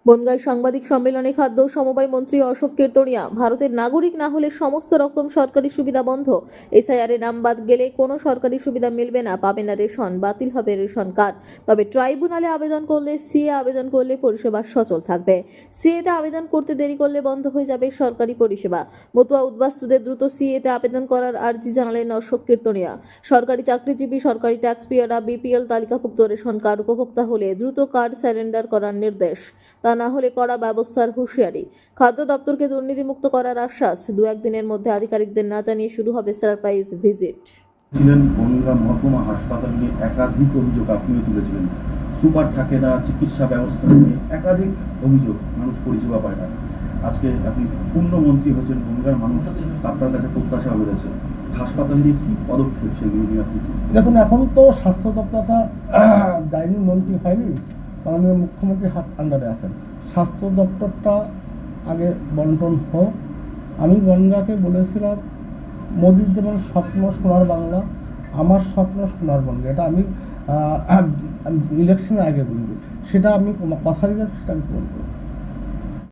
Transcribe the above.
বনগাঁয় সাংবাদিক সম্মেলনে খাদ্য ও সমবায় মন্ত্রী অশোক কীর্তনিয়া ভারতের নাগরিক না হলে সমস্ত রকম সরকারি সুবিধা বন্ধ। এসআইআর এ নাম বাদ গেলে কোনো সরকারি সুবিধা মিলবে না, পাবে না রেশন, বাতিল হবে রেশন কার্ড। তবে ট্রাইব্যুনালে আবেদন করলে, সিএ আবেদন করলে পরিষেবা সচল থাকবে। সিএতে আবেদন করতে দেরি করলে বন্ধ হয়ে যাবে সরকারি পরিষেবা। মতুয়া উদ্বাস্তুদের দ্রুত সিএতে আবেদন করার আর্জি জানালেন অশোক কীর্তনিয়া। সরকারি চাকরিজীবী, সরকারি ট্যাক্স পেয়াররা বিপিএল তালিকাভুক্ত রেশন কার্ড উপভোক্তা হলে দ্রুত কার্ড সারেন্ডার করার নির্দেশ, তা না হলে কড়া ব্যবস্থার হুঁশিয়ারি। খাদ্য দপ্তরকে দুর্নীতিমুক্ত করার আশ্বাস। 2-1 দিনের মধ্যে আধিকারিকদের না জানিয়ে শুরু হবে সারপ্রাইজ ভিজিট। ছিলেন বনগাঁ মহকুমা হাসপাতাল নিয়ে একাধিক অভিযোগ আপনিও তুলেছিলেন। সুপার থাকে না, চিকিৎসা ব্যবস্থা নিয়ে একাধিক অভিযোগ, মানুষ পরিষেবা পায় না। আজকে আপনি পূর্ণমন্ত্রী হচ্ছেন, বনগাঁর মানুষ আপনার কাছে প্রত্যাশা করেছে। হাসপাতাল নিয়ে কি পদক্ষেপ সেগুলো নিয়ে আপনি? দেখুন, এখন তো স্বাস্থ্য দপ্তরটা দায়নি মন্ত্রী হয়নি, মাননীয় মুখ্যমন্ত্রী হাত আন্ডারে আছেন। স্বাস্থ্য দপ্তরটা আগে বন্টন হোক। আমি বনগাঁকে বলেছিলাম, মোদির যেমন স্বপ্ন সোনার বাংলা, আমার স্বপ্ন সোনার বনগা। এটা আমি ইলেকশনের আগে বলেছি, সেটা আমি কথা দিয়েছি, সেটা আমি পূরণ করব।